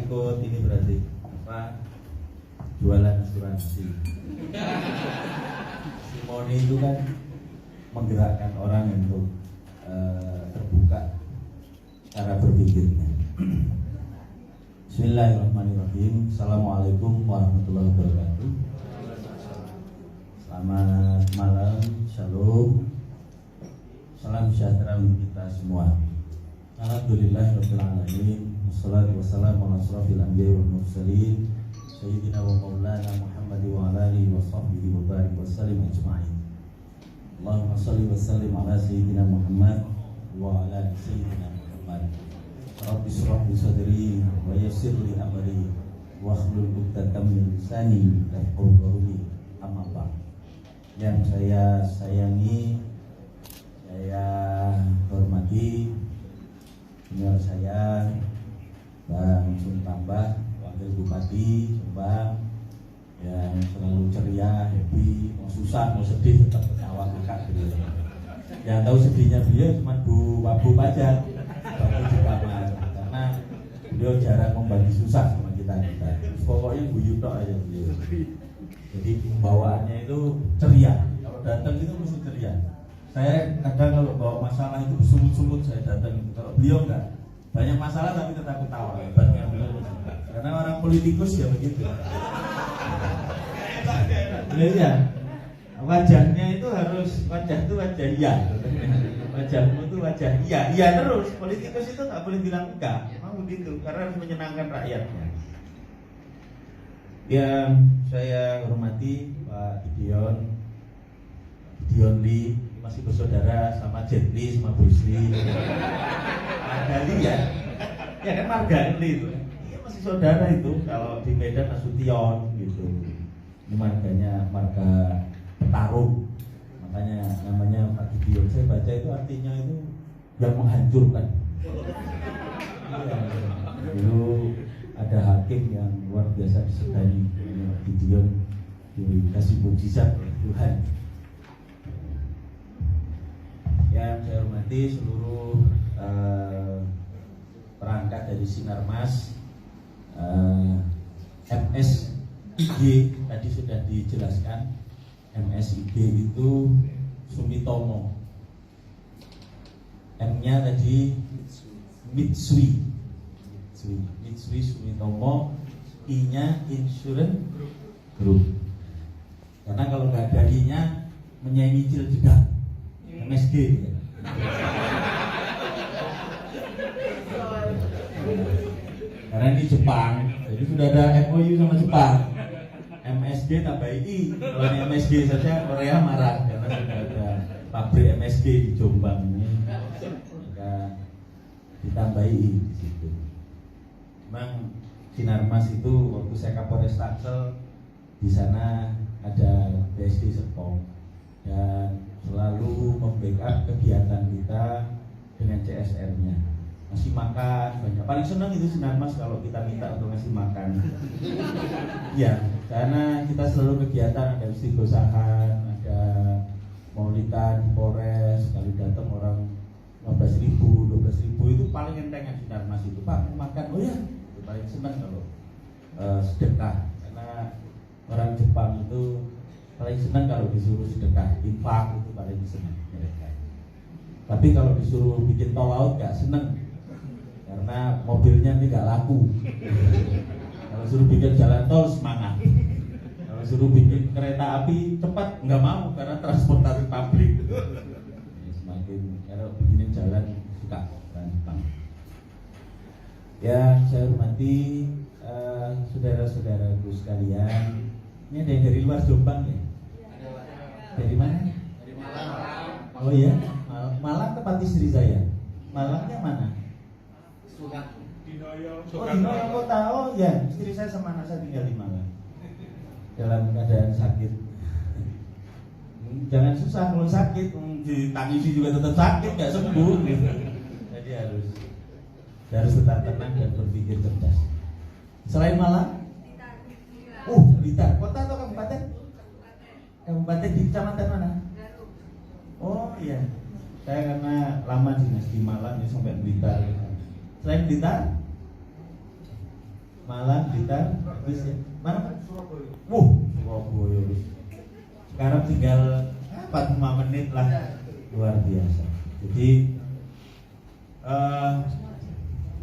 ikut ini berarti apa? Jualan asuransi. Simoni itu kan menggerakkan orang untuk terbuka cara berpikirnya. Bismillahirrahmanirrahim. Assalamualaikum warahmatullahi wabarakatuh. Selamat malam, shalom. Salam sejahtera untuk kita semua. Alhamdulillahirabbil alamin. Wassalatu wassalamu ala asrofil anbiya'i wal mursalin sayyidina wa maulana Muhammad wa ala alihi wa sahbihi wa barik wa sallim ajma'in. Allahumma shalli wa sallim ala sayyidina Muhammad wa ala ali sayyidina Muhammad. Rabbi shrah li sadri wa yassir li amri wa hlul 'uqdatam min lisani yafqahu qawli. Amma ba'd. Yang saya sayangi, saya hormati senior saya Bang Suntambah, Wakil Bupati Jombang, yang selalu ceria, happy, mau susah, mau sedih tetap ketawa kakak beliau. Yang tahu sedihnya beliau cuma Bu aja, Bapak di kamar, karena beliau jarang membagi susah sama kita. Pokoknya Bu Yuto aja beliau. Jadi pembawaannya itu ceria. Kalau datang itu mesti ceria. Saya kadang kalau bawa masalah itu bersungut-sungut saya datang. Kalau beliau enggak, banyak masalah tapi tetap ketawa. Hebatnya beliau. Karena orang politikus ya begitu. Beliau ya, wajahnya itu harus wajah itu wajah iya. Wajahmu itu wajah iya, iya terus. Politikus itu nggak boleh bilang enggak, memang begitu. Karena harus menyenangkan rakyatnya. Yang saya hormati Pak Gideon Lee, masih bersaudara sama Jet Li, sama Bruce Lee. Margali ya kan Margali itu. Iya masih saudara itu. Kalau di Medan Nasution gitu. Ini marganya marga petarung. Makanya namanya Pak Gideon. Saya baca itu artinya itu yang menghancurkan. Dulu ada hakim yang luar biasa disegani, Pak Gideon, dikasih mukjizat oleh Tuhan. Yang saya hormati seluruh perangkat dari Sinarmas, MSIG tadi sudah dijelaskan. MSIG itu Sumitomo, M-nya tadi Mitsui Sumitomo, I-nya Insurance Group. Karena kalau nggak ada I-nya menyicil juga. MSG ya. Karena ini Jepang, jadi sudah ada MOU sama Jepang. MSG tambah I. Kalau ini MSG saja Korea marah karena sudah ada pabrik MSG di Jombang ini. Maka ditambahi I di situ. Memang Sinarmas itu waktu saya Kapolres Tangsel, di sana ada BSD Serpong dan selalu membackup kegiatan kita dengan CSR-nya. Ngasih makan banyak. Paling senang itu Sinarmas kalau kita minta untuk ngasih makan. Ya, karena kita selalu kegiatan, ada istighosahan, ada maulidan di Polres, sekali datang orang 15.000, 12.000 itu paling enteng Sinarmas itu. Pak mau makan, oh ya, itu paling senang kalau sedekah. Karena orang Jepang itu paling senang kalau disuruh sedekah, infak itu paling senang mereka. Tapi kalau disuruh bikin tol laut nggak senang, karena mobilnya ini nggak laku. Kalau suruh bikin jalan tol semangat. Kalau suruh bikin kereta api cepat nggak mau karena transportasi publik. Semakin kalau bikin jalan suka gampang. Ya saya hormati saudara-saudaraku sekalian. Ini ada yang dari luar Jombang ya? Dari mana? Dari Malang. Oh iya, Malang tempat istri saya. Malangnya mana? Dinoyo. Oh Dinoyo kota. Oh ya, istri saya sama anak saya tinggal di Malang. Dalam keadaan sakit. Jangan susah kalau sakit, ditangisi juga tetap sakit, nggak sembuh. Gitu. Jadi harus tetap tenang dan berpikir cerdas. Selain Malang? Blitar, kota atau kabupaten? Kabupaten di kecamatan mana? Oh iya, saya karena lama dinas di Malang ya sampai Blitar. Selain Blitar, Malang, Blitar, habis ya. Mana? Surabaya. Surabaya. Sekarang tinggal 45 menit lah, luar biasa. Jadi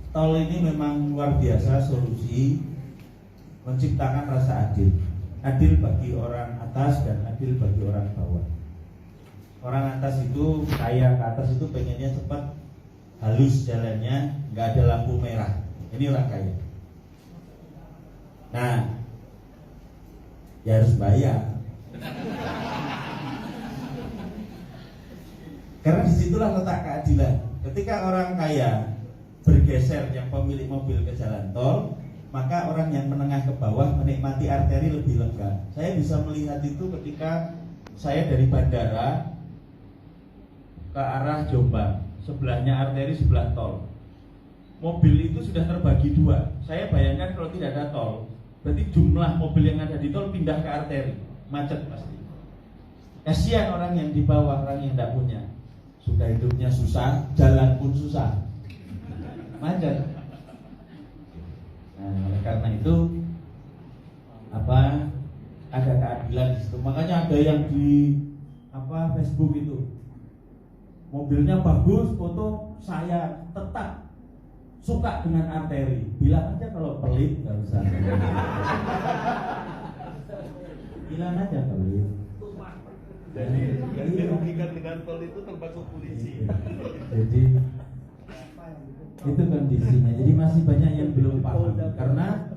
tol ini memang luar biasa solusi menciptakan rasa adil bagi orang atas dan adil bagi orang bawah. Orang atas itu kaya, ke atas itu pengennya cepat, halus jalannya, nggak ada lampu merah. Ini orang kaya. Nah, ya harus bayar. Karena disitulah letak keadilan. Ketika orang kaya bergeser yang pemilik mobil ke jalan tol, maka orang yang menengah ke bawah menikmati arteri lebih lega. Saya bisa melihat itu ketika saya dari bandara ke arah Jombang, sebelahnya arteri, sebelah tol. Mobil itu sudah terbagi dua. Saya bayangkan kalau tidak ada tol, berarti jumlah mobil yang ada di tol pindah ke arteri, macet pasti. Kasihan orang yang di bawah, orang yang tidak punya. Sudah hidupnya susah, jalan pun susah, macet. Nah, oleh karena itu ada keadilan di situ. Makanya ada yang di Facebook itu, mobilnya bagus, foto, saya tetap suka dengan arteri. Bilang aja kalau pelit, nggak usah. Bilang aja pelit. Jadi yang dirugikan dengan tol itu termasuk polisi. Jadi itu kondisinya. Jadi masih banyak yang belum paham. Karena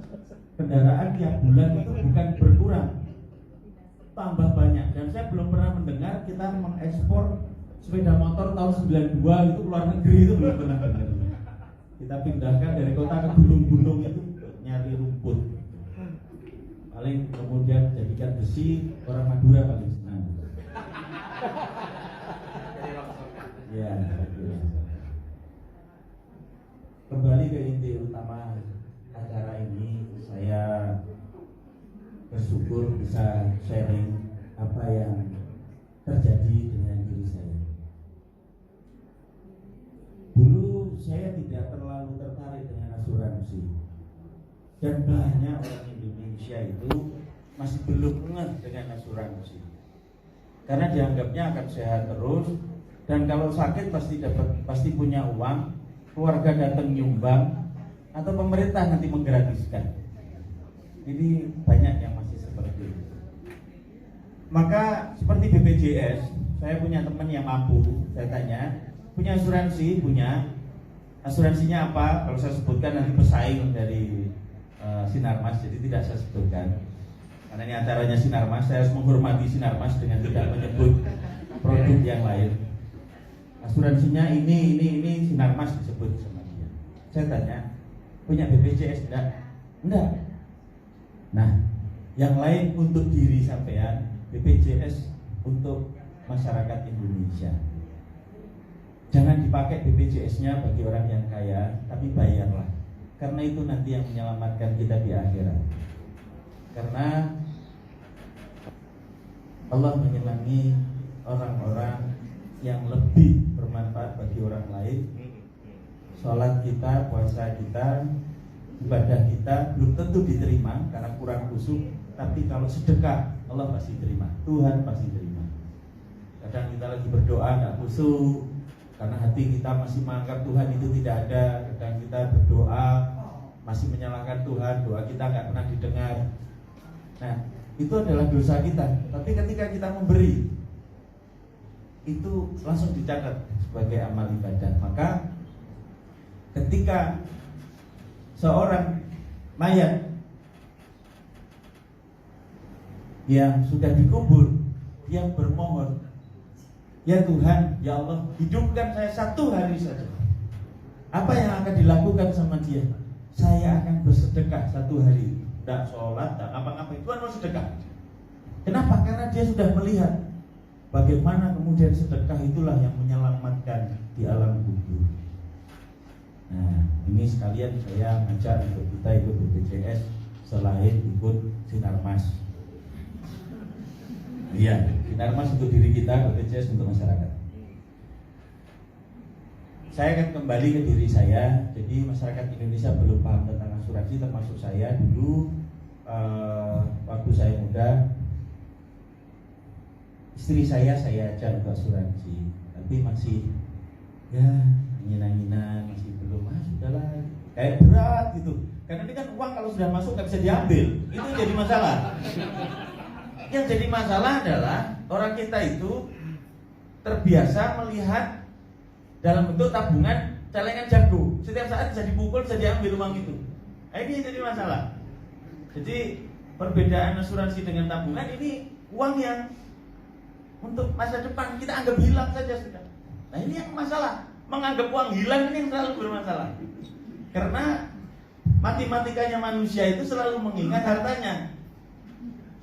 kendaraan tiap bulan itu bukan berkurang, tambah banyak. Dan saya belum pernah mendengar kita mengekspor sepeda motor tahun 92 itu keluar negeri, itu belum pernah dengar. Kita pindahkan dari kota ke gunung-gunung itu nyari rumput. Paling kemudian jadikan besi, orang Madura paling senang. Ya, kembali ke inti utama acara ini, saya bersyukur bisa sharing apa yang terjadi dengan diri saya. Dulu saya tidak terlalu tertarik dengan asuransi, dan banyak orang Indonesia itu masih belum ngeh dengan asuransi, karena dianggapnya akan sehat terus, dan kalau sakit pasti punya uang, keluarga datang nyumbang, atau pemerintah nanti menggratiskan. Ini banyak yang masih seperti itu. Maka seperti BPJS, saya punya teman yang mampu, saya tanya, punya asuransi? Punya. Asuransinya apa? Kalau saya sebutkan nanti pesaing dari Sinarmas, jadi tidak saya sebutkan. Karena ini acaranya Sinarmas, saya harus menghormati Sinarmas dengan tidak menyebut produk yang lain. Asuransinya ini Sinarmas disebut sama dia. Saya tanya, punya BPJS enggak? Enggak. Nah, yang lain untuk diri sampean, BPJS untuk masyarakat Indonesia. Jangan dipakai BPJS-nya bagi orang yang kaya, tapi bayarlah. Karena itu nanti yang menyelamatkan kita di akhirat. Karena Allah menyenangi orang-orang yang lebih bermanfaat bagi orang lain. Sholat kita, puasa kita, ibadah kita belum tentu diterima karena kurang khusyuk, tapi kalau sedekah Allah pasti terima, Tuhan pasti terima. Kadang kita lagi berdoa nggak khusyuk karena hati kita masih menganggap Tuhan itu tidak ada. Kadang kita berdoa masih menyalahkan Tuhan, doa kita nggak pernah didengar. Nah, itu adalah dosa kita. Tapi ketika kita memberi, itu langsung dicatat sebagai amal ibadah. Maka ketika seorang mayat yang sudah dikubur, yang bermohon, ya Tuhan, ya Allah, hidupkan saya 1 hari saja. Apa yang akan dilakukan sama dia? Saya akan bersedekah 1 hari. Tidak sholat, tidak apa-apa, Tuhan mau sedekah. Kenapa? Karena dia sudah melihat bagaimana kemudian sedekah itulah yang menyelamatkan di alam kubur. Nah, ini sekalian saya ngajak untuk kita ikut BPJS selain ikut Sinarmas. Iya, Sinarmas untuk diri kita, BPJS untuk masyarakat. saya akan kembali ke diri saya. Jadi masyarakat Indonesia belum paham tentang asuransi, termasuk saya dulu. Waktu saya muda, istri saya ajak untuk asuransi, tapi masih ya angin-anginan, masih belum, sudahlah, kayak berat gitu. Karena ini kan uang kalau sudah masuk nggak bisa diambil, itu yang jadi masalah. Yang jadi masalah adalah orang kita itu terbiasa melihat dalam bentuk tabungan celengan jago, setiap saat bisa dipukul, bisa diambil uang itu. Ini yang jadi masalah. Jadi perbedaan asuransi dengan tabungan ini uang yang untuk masa depan kita anggap hilang saja sudah. Nah ini yang masalah, menganggap uang hilang ini yang selalu bermasalah. Karena matematikanya manusia itu selalu mengingat hartanya.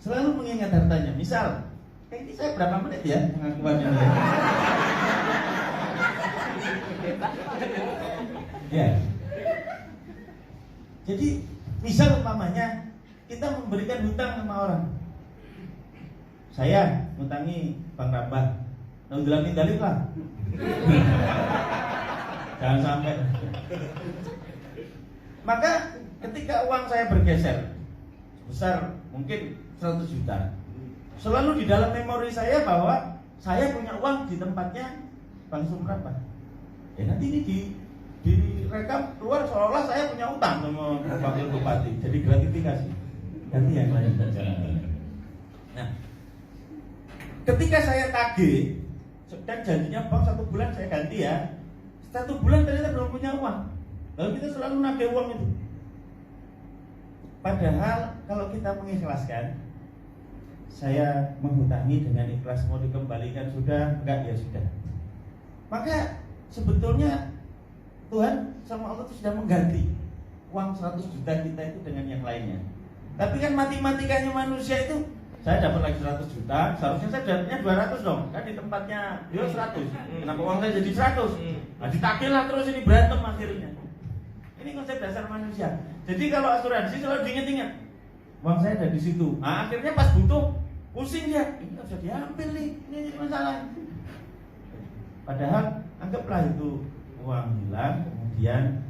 Selalu mengingat hartanya. Misal, ini saya berapa menit ya pengakuannya? Ya. Jadi misal umpamanya kita memberikan hutang sama orang. Saya ngutangi Bang Rambah, nudulamin dalil lah. Jangan sampai. Maka ketika uang saya bergeser besar, mungkin 100 juta, selalu di dalam memori saya bahwa saya punya uang di tempatnya Bang Sumrambah. Ya nanti ini direkam keluar seolah-olah saya punya utang sama Wakil Bupati. Jadi gratifikasi. Ganti yang lain saja. Nah, ketika saya tagih dan janjinya Bang 1 bulan saya ganti ya, 1 bulan ternyata belum punya uang. Lalu kita selalu nagih uang itu. Padahal kalau kita mengikhlaskan, saya menghutangi dengan ikhlas, mau dikembalikan sudah, enggak ya sudah. Maka sebetulnya Tuhan sama Allah itu sudah mengganti uang 100 juta kita itu dengan yang lainnya. Tapi kan matematikanya manusia itu, saya dapat lagi 100 juta, seharusnya saya dapatnya 200 dong. Kan di tempatnya dia 100. Kenapa uang saya jadi 100? Nah, ditagih lah terus, ini berantem akhirnya. Ini konsep dasar manusia. Jadi kalau asuransi selalu diingat-ingat, uang saya ada di situ. Nah, akhirnya pas butuh pusing dia, ini nggak bisa diambil nih, ini masalah. Padahal anggaplah itu uang hilang, kemudian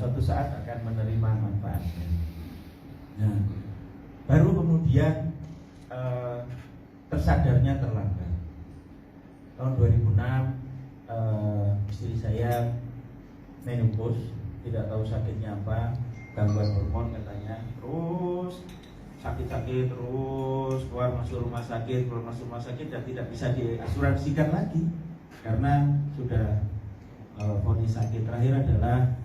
suatu saat akan menerima manfaatnya. Nah, baru kemudian tersadarnya terlambat. Tahun 2006 istri saya menopause, tidak tahu sakitnya apa, gangguan hormon katanya, terus sakit-sakit terus keluar masuk rumah sakit dan tidak bisa diasuransikan lagi karena sudah vonis sakit. Terakhir adalah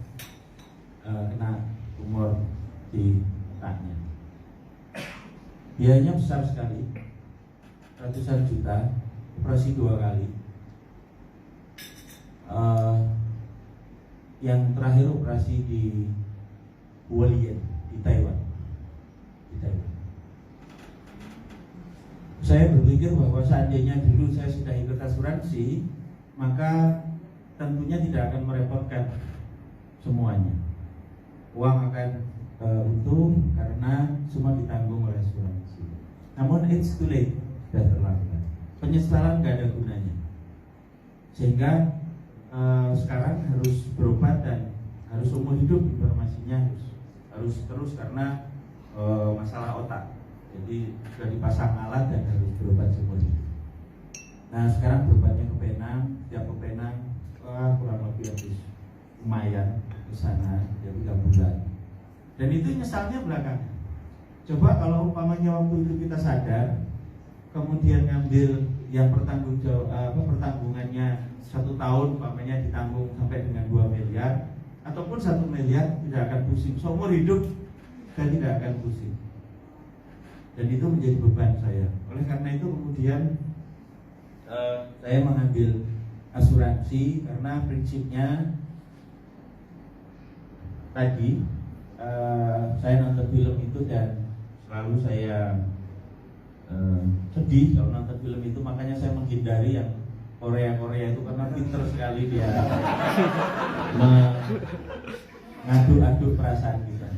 kena tumor di otaknya. Biayanya besar sekali, ratusan juta, operasi 2 kali. Yang terakhir operasi di Hualien di Taiwan. Saya berpikir bahwa seandainya dulu saya sudah ikut asuransi, maka tentunya tidak akan merepotkan semuanya. Uang akan untung karena semua ditanggung oleh asuransi. Namun it's too late, sudah terlambat. Penyesalan nggak ada gunanya. Sehingga sekarang harus berobat dan harus umur hidup, informasinya harus terus karena masalah otak. Jadi sudah dipasang alat dan harus berobat seumur hidup. Nah sekarang berobatnya ke Penang, tiap ke Penang kurang lebih habis lumayan ke sana, ya 3 bulan. Dan itu nyesalnya belakangan. Coba kalau umpamanya waktu itu kita sadar, kemudian ngambil yang pertanggungannya 1 tahun, umpamanya ditanggung sampai dengan 2 miliar ataupun 1 miliar, tidak akan pusing. Seumur hidup saya tidak akan pusing. Dan itu menjadi beban saya. Oleh karena itu kemudian saya mengambil asuransi karena prinsipnya tadi saya nonton film itu dan selalu saya sedih kalau nonton film itu, makanya saya menghindari yang Korea itu karena pinter sekali dia mengadu-adu perasaan kita.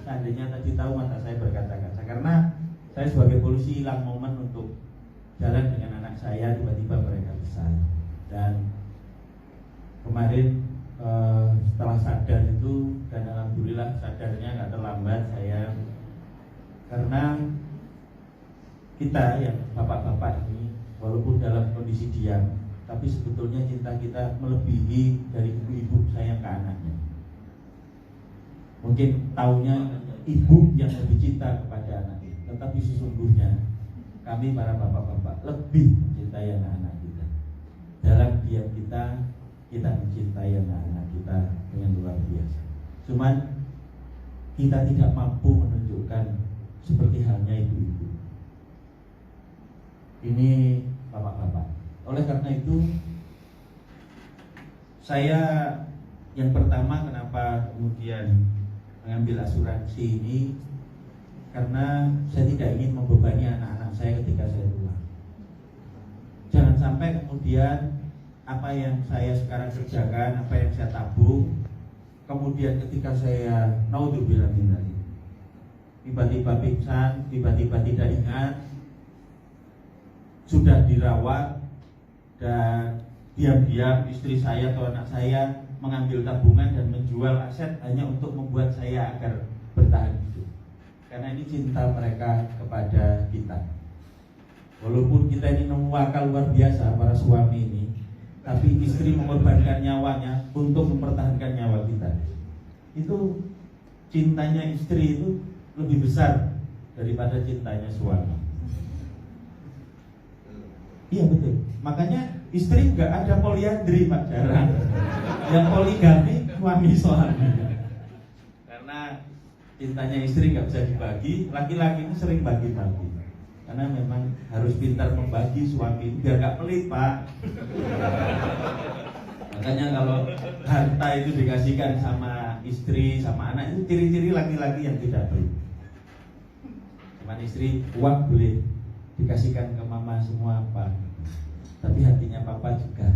Seandainya tadi tahu mata saya berkata-kata, karena saya sebagai polisi hilang momen untuk jalan dengan anak saya, tiba-tiba mereka besar. Dan kemarin setelah sadar itu, dan alhamdulillah sadarnya nggak terlambat saya, karena kita yang bapak-bapak ini walaupun dalam kondisi diam, tapi sebetulnya cinta kita melebihi dari ibu-ibu sayang ke anaknya. Mungkin taunya ibu yang lebih cinta kepada anaknya, tetapi sesungguhnya kami para bapak-bapak lebih mencintai anak-anak kita. Dalam diam kita mencintai anak-anak kita dengan luar biasa. Cuman kita tidak mampu menunjukkan seperti halnya ibu-ibu. Ini bapak-bapak. Oleh karena itu, saya yang pertama kenapa kemudian mengambil asuransi ini, karena saya tidak ingin membebani anak-anak saya ketika saya tua. Jangan sampai kemudian apa yang saya sekarang kerjakan, apa yang saya tabung, kemudian ketika saya naudzubillah min dzalik, tiba-tiba pingsan, tiba-tiba tidak ingat, sudah dirawat, dan diam-diam istri saya atau anak saya mengambil tabungan dan menjual aset hanya untuk membuat saya agar bertahan hidup. Karena ini cinta mereka kepada kita. Walaupun kita ini memuakal luar biasa para suami ini, tapi istri mengorbankan nyawanya untuk mempertahankan nyawa kita. Itu cintanya istri itu lebih besar daripada cintanya suami. Iya betul. Makanya istri nggak ada poliandri, Pak, jarang. Yang poligami suami suami. Karena cintanya istri nggak bisa dibagi, laki-laki ini sering bagi-bagi. Karena memang harus pintar membagi suami biar nggak pelit, Pak. Makanya kalau harta itu dikasihkan sama istri, sama anak, itu ciri-ciri laki-laki yang tidak pelit. Cuman istri, uang boleh dikasihkan ke mama semua, Pak, tapi hatinya papa juga.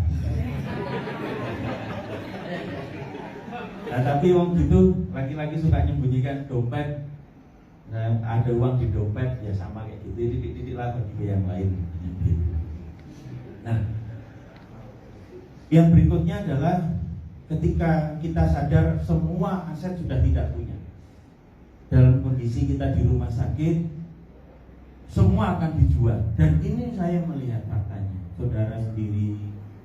Nah, tapi wong gitu laki-laki suka nyembunyikan dompet. Nah, ada uang di dompet ya sama kayak gitu, titik-titik lah bagi yang lain. Nah, yang berikutnya adalah ketika kita sadar semua aset sudah tidak punya, dalam kondisi kita di rumah sakit, semua akan dijual. Dan ini saya melihat faktanya, saudara sendiri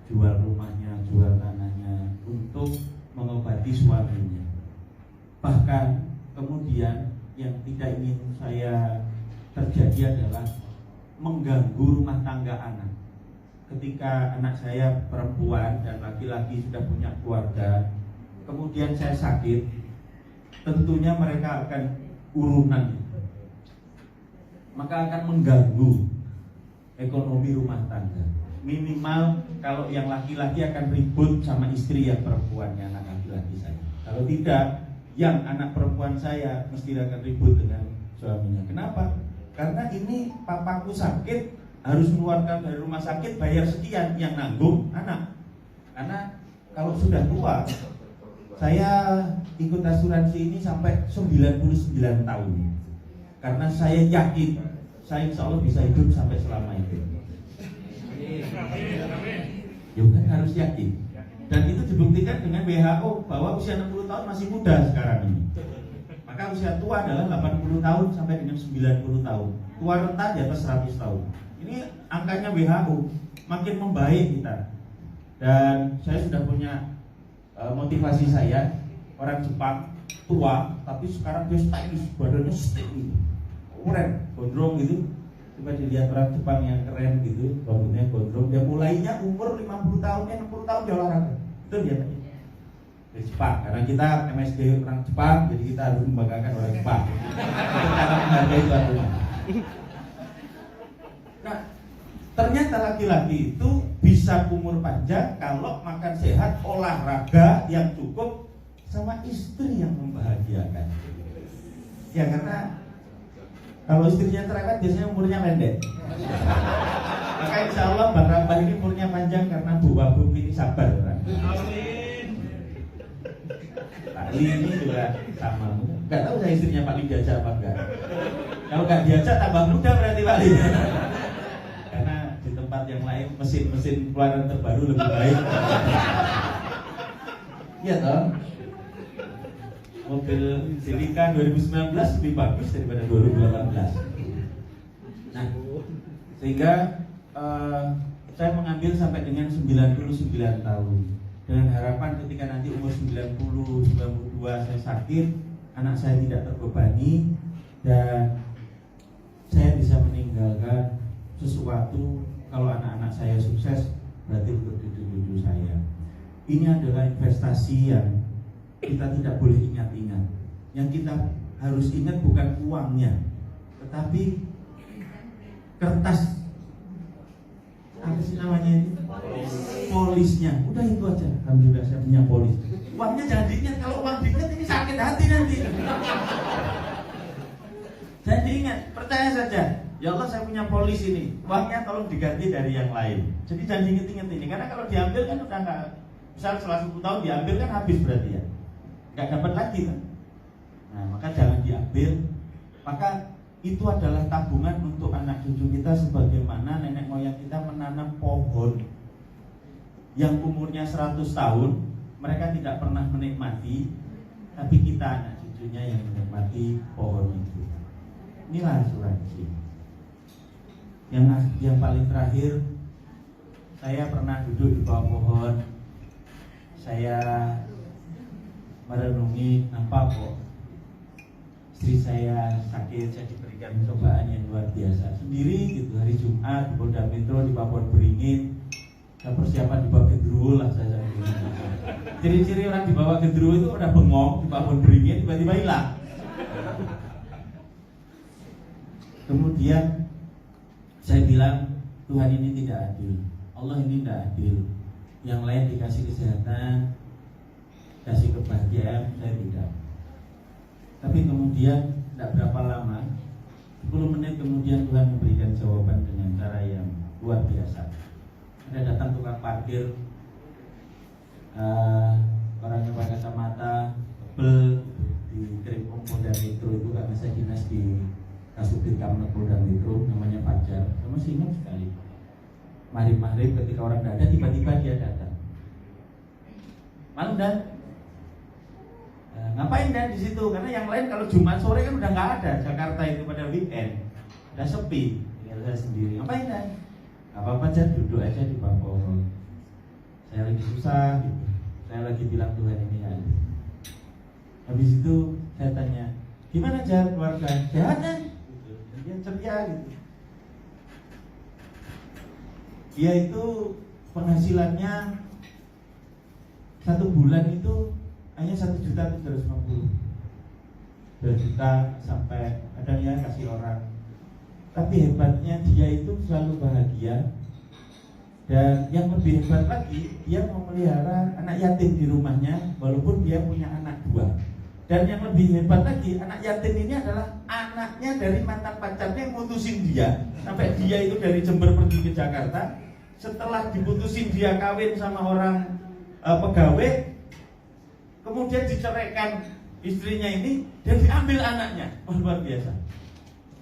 jual rumahnya, jual tanahnya untuk mengobati suaminya. Bahkan kemudian yang tidak ingin saya terjadi adalah mengganggu rumah tangga anak. Ketika anak saya perempuan dan laki-laki sudah punya keluarga, kemudian saya sakit, tentunya mereka akan urunan, maka akan mengganggu ekonomi rumah tangga. Minimal kalau yang laki-laki akan ribut sama istri yang perempuannya, anak laki-laki saya. Kalau tidak, yang anak perempuan saya mesti akan ribut dengan suaminya. Kenapa? Karena ini papaku sakit, harus mengeluarkan dari rumah sakit, bayar sekian, yang nanggung anak. Karena kalau sudah tua, saya ikut asuransi ini sampai 99 tahun. Karena saya yakin saya insya Allah bisa hidup sampai selama itu. Ya kan harus yakin. Dan itu dibuktikan dengan WHO bahwa usia 60 tahun masih muda sekarang ini. Maka usia tua adalah 80 tahun sampai dengan 90 tahun. Tua renta di atas 100 tahun. Ini angkanya WHO, makin membaik kita. Dan saya sudah punya motivasi saya, orang Jepang tua tapi sekarang dia stylish, badannya stylish, keren, gondrong gitu. Coba dilihat orang Jepang yang keren gitu, rambutnya gondrong, dia mulainya umur 50 tahun, 60 tahun dia olahraga. Itu dia dari Jepang, karena kita MSD orang Jepang, jadi kita harus membanggakan orang Jepang. Itu cara menghargai tuan rumah. Nah, ternyata laki-laki itu bisa umur panjang kalau makan sehat, olahraga yang cukup, sama istri yang membahagiakan. Ya karena kalau istrinya cerewet biasanya umurnya pendek. Maka insya Allah Bang Rambah ini umurnya panjang karena Bu Wabub ini sabar. Amin. Pak Li ini juga sama. Gak tahu saya istrinya Pak Li diajak apa enggak. Kalau gak diajak tambah muda berarti Pak Li. Karena di tempat yang lain mesin-mesin keluaran terbaru lebih baik. Iya toh? Mobil Celica 2019 lebih bagus daripada 2018. Nah, sehingga saya mengambil sampai dengan 99 tahun dengan harapan ketika nanti umur 90, 92 saya sakit, anak saya tidak terbebani dan saya bisa meninggalkan sesuatu. Kalau anak-anak saya sukses, berarti untuk cucu-cucu saya. Ini adalah investasi yang kita tidak boleh ingat-ingat. Yang kita harus ingat bukan uangnya, tetapi kertas apa sih namanya ini? Polisnya. Udah itu aja. Alhamdulillah saya punya polis. Uangnya jangan diingat. Kalau uang diingat ini sakit hati nanti. Saya diingat. Percaya saja. Ya Allah, saya punya polis ini. Uangnya tolong diganti dari yang lain. Jadi jangan diingat-ingat ini. Karena kalau diambil kan udah nggak. Misal setelah 10 tahun diambil kan habis berarti ya. Nggak dapat lagi kan. Nah, maka jangan diambil. Maka itu adalah tabungan untuk anak cucu kita, sebagaimana nenek moyang kita menanam pohon yang umurnya 100 tahun. Mereka tidak pernah menikmati, tapi kita anak cucunya yang menikmati pohon itu. Inilah asuransi. Yang paling terakhir, saya pernah duduk di bawah pohon. Saya merenungi, nampak kok istri saya sakit, saya diberikan cobaan yang luar biasa. Sendiri gitu, hari Jumat di Polda Metro di Papua Beringin. Saya persiapan dibawa gendruwo lah saya. Ciri-ciri orang dibawa gendruwo itu udah bengong di Papua Beringin, tiba-tiba hilang. Kemudian saya bilang, Tuhan ini tidak adil, Allah ini tidak adil. Yang lain dikasih kesehatan, kasih kebahagiaan, saya tidak. Tapi kemudian tidak berapa lama, 10 menit kemudian Tuhan memberikan jawaban dengan cara yang luar biasa. Ada datang tukang parkir, orangnya pakai kacamata tebel, di Krimpung Polda Metro itu, karena saya dinas di Kasubdit Kamnek Polda Metro, namanya Fajar. Saya masih ingat sekali. Maghrib ketika orang tidak ada, tiba-tiba dia datang. Malam dan ngapain dan di situ? Karena yang lain kalau Jumat sore kan udah nggak ada. Jakarta itu pada weekend udah sepi. Tinggal saya sendiri. Ngapain dan? Apa-apa aja, duduk aja di bawah pohon. Saya lagi susah gitu. Saya lagi bilang Tuhan ini ya. Habis itu saya tanya, gimana aja keluarga? Sehat kan? Gitu. Dia ceria gitu. Dia itu penghasilannya 1 bulan itu hanya 1.750.000, 2 juta sampai kadang ya kasih orang. Tapi hebatnya dia itu selalu bahagia. Dan yang lebih hebat lagi, dia memelihara anak yatim di rumahnya, walaupun dia punya anak 2. Dan yang lebih hebat lagi, anak yatim ini adalah anaknya dari mantan pacarnya yang mutusin dia. Sampai dia itu dari Jember pergi ke Jakarta. Setelah diputusin dia kawin sama orang pegawai, kemudian diceraikan istrinya ini, dan diambil anaknya. Oh, luar biasa.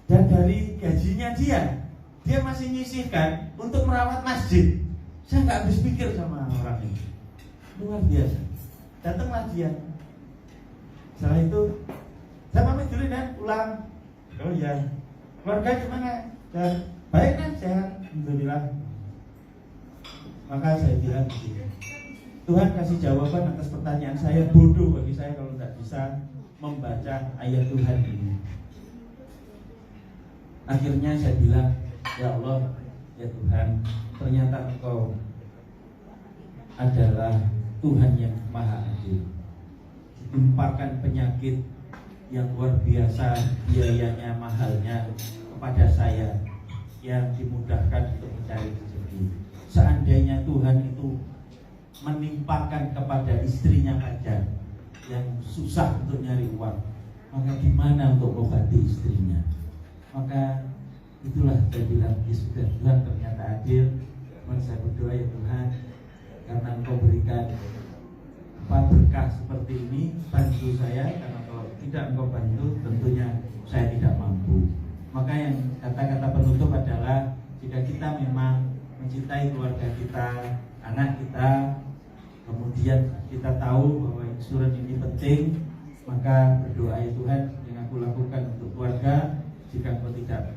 Dan dari gajinya dia masih nyisihkan untuk merawat masjid. Saya nggak habis pikir sama orang ini. Luar biasa. Datanglah dia. Setelah itu saya pamit dulu dan pulang. Oh ya, keluarga gimana? Dan baik kan, sehat, alhamdulillah. Maka saya bilang begini, Tuhan kasih jawaban atas pertanyaan saya. Bodoh bagi saya kalau tidak bisa membaca ayat Tuhan ini. Akhirnya saya bilang, ya Allah, ya Tuhan, ternyata Engkau adalah Tuhan yang maha adil. Ditimpakan penyakit yang luar biasa, biayanya mahalnya kepada saya yang dimudahkan untuk mencari rezeki. Seandainya Tuhan itu menimpakan kepada istrinya Fajar yang susah untuk nyari uang, maka gimana untuk mengobati istrinya? Maka itulah saya bilang, ya sudah, Tuhan ternyata adil. Maka saya berdoa, ya Tuhan, karena Engkau berikan berkah seperti ini, bantu saya, karena kalau tidak Engkau bantu, tentunya saya tidak mampu. Maka yang kata-kata penutup adalah, jika kita memang mencintai keluarga kita, anak kita, kemudian kita tahu bahwa surat ini penting, maka berdoa ya Tuhan yang aku lakukan untuk keluarga, jika Engkau tidak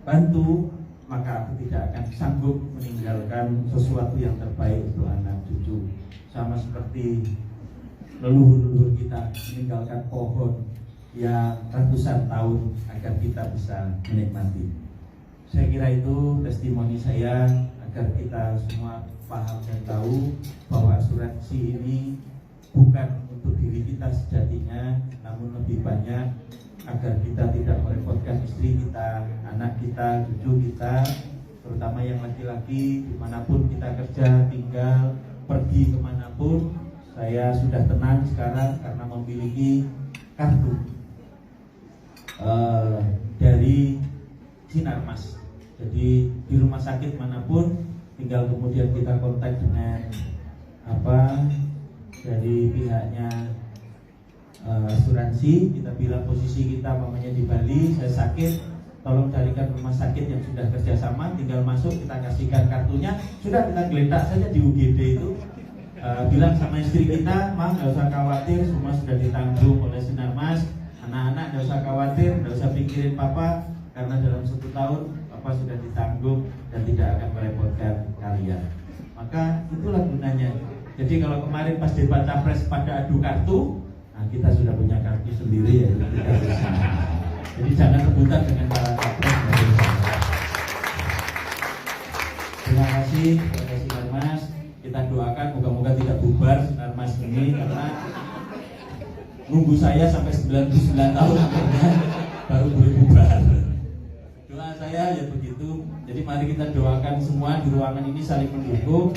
bantu maka aku tidak akan sanggup meninggalkan sesuatu yang terbaik untuk anak cucu. Sama seperti leluhur-leluhur kita meninggalkan pohon yang ratusan tahun agar kita bisa menikmati. Saya kira itu testimoni saya agar kita semua paham dan tahu bahwa asuransi ini bukan untuk diri kita sejatinya, namun lebih banyak agar kita tidak merepotkan istri kita, anak kita, cucu kita, terutama yang laki-laki, dimanapun kita kerja, tinggal, pergi kemanapun. Saya sudah tenang sekarang karena memiliki kartu dari Sinarmas. Jadi di rumah sakit manapun, tinggal kemudian kita kontak dengan dari pihaknya asuransi, kita bilang posisi kita mamanya di Bali, saya sakit, tolong carikan rumah sakit yang sudah kerjasama, tinggal masuk, kita kasihkan kartunya, sudah kita geletak saja di UGD itu, bilang sama istri kita, Mang nggak usah khawatir, semua sudah ditanggung oleh Sinarmas, anak-anak nggak usah khawatir, nggak usah pikirin papa, karena dalam 1 tahun papa sudah ditanggung dan tidak akan merepotkan kalian. Maka itulah gunanya. Jadi kalau kemarin pas debat capres pada adu kartu, nah kita sudah punya kartu sendiri ya, kita bisa. Jadi jangan rebutan dengan para capres. Terima kasih kepada Sinarmas. Kita doakan moga-moga tidak bubar Sinarmas ini, karena nunggu saya sampai 99 tahun akhirnya baru boleh bubar. Doa saya ya begitu. Jadi mari kita doakan semua di ruangan ini saling mendukung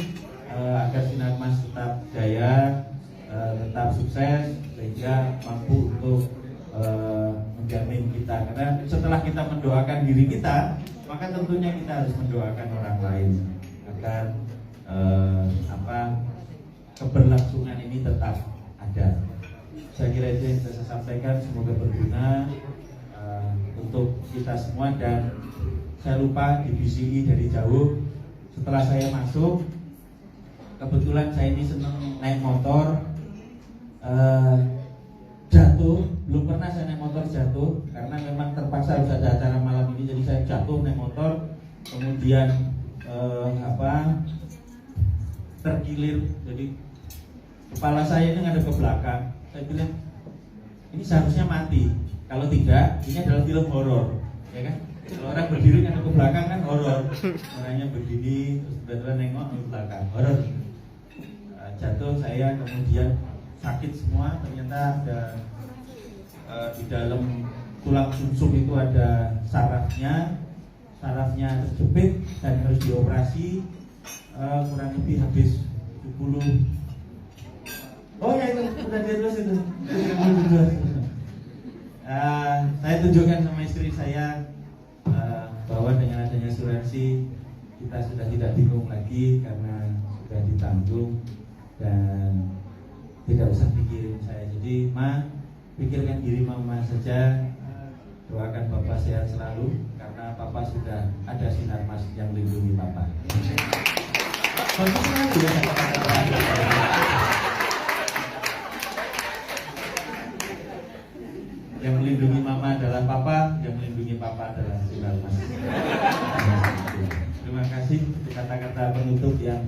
agar Sinarmas tetap jaya, tetap sukses, sehingga mampu untuk menjamin kita. Karena setelah kita mendoakan diri kita, maka tentunya kita harus mendoakan orang lain agar keberlangsungan ini tetap ada. Saya kira itu yang saya sampaikan, semoga berguna untuk kita semua. Dan saya lupa di BCI dari jauh, setelah saya masuk, kebetulan saya ini senang naik motor, jatuh, belum pernah saya naik motor jatuh, karena memang terpaksa harus ada acara malam ini, jadi saya jatuh naik motor, kemudian tergilir, jadi kepala saya ini ada ke belakang. Saya bilang ini seharusnya mati, kalau tidak ini adalah film horor, ya kan? Kalau orang berdiri kan ke belakang kan horor, orangnya berdiri terus tiba-tiba nengok ke belakang, horor. Jatuh saya, kemudian sakit semua, ternyata ada di dalam tulang sumsum itu ada sarafnya terjepit dan harus dioperasi, kurang lebih habis 70. Oh ya itu udah terus itu. Saya tunjukkan sama istri saya bahwa dengan adanya asuransi kita sudah tidak bingung lagi karena sudah ditanggung dan tidak usah pikirin saya. Jadi pikirkan diri mama saja, doakan papa sehat selalu karena papa sudah ada Sinarmas yang melindungi papa. Yang melindungi mama adalah papa, yang melindungi papa adalah Sinarmas. Terima kasih untuk kata-kata penutup yang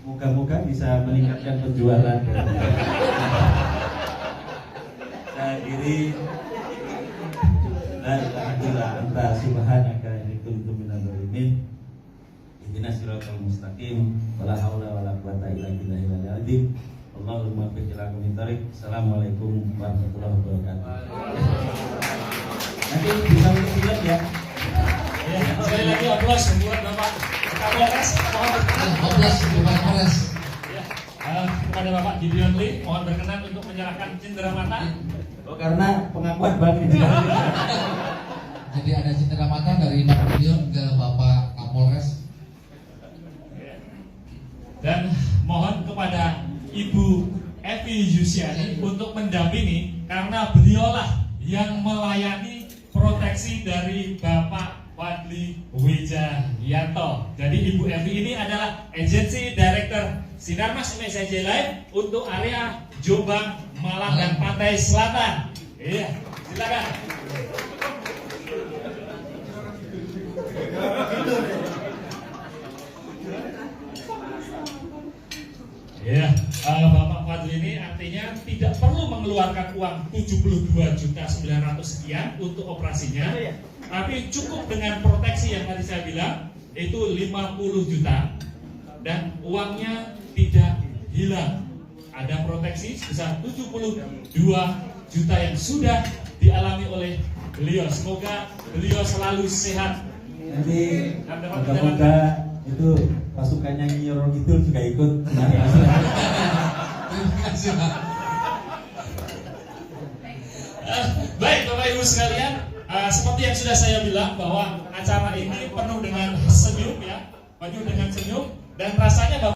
moga-moga bisa meningkatkan penjualan. Saya akhiri, la ilaha illa anta subhanaka inni kuntu minadz dzalimin. Ihdinas siratal mustaqim, wala haula wala quwata illa billahil azim. Allahumma bijilakum min tarik. Assalamualaikum warahmatullahi wabarakatuh. Nanti bisa lihat ya. Ya, sekali lagi aplaus buat Bapak Kapolres. Mohon berkenan. Aplaus Bapak Kapolres. Ya, kepada Bapak Gideon Lee, mohon berkenan untuk menyerahkan cindera mata. Oh, karena pengakuan Bang ini. Jadi ada cindera mata dari Pak Gideon ke Bapak Kapolres. Dan mohon kepada Ibu Evi Yusiani untuk mendampingi, karena beliaulah yang melayani proteksi dari Bapak Fadli Wijayanto. Jadi Ibu Evi ini adalah Agency Director Sinarmas MSJ Live untuk area Jombang, Malang, dan Pantai Selatan. Iya, silakan. Ya, Bapak Fadli ini artinya tidak perlu mengeluarkan uang 72.900.000 sekian untuk operasinya, tapi cukup dengan proteksi yang tadi saya bilang itu 50 juta dan uangnya tidak hilang. Ada proteksi sebesar 72 juta yang sudah dialami oleh beliau. Semoga beliau selalu sehat. Nanti moga-moga itu pasukannya Nyior Kidul juga ikut. Terima kasih, Pak. Baik Bapak Ibu sekalian, seperti yang sudah saya bilang bahwa acara ini penuh dengan senyum ya, penuh dengan senyum dan rasanya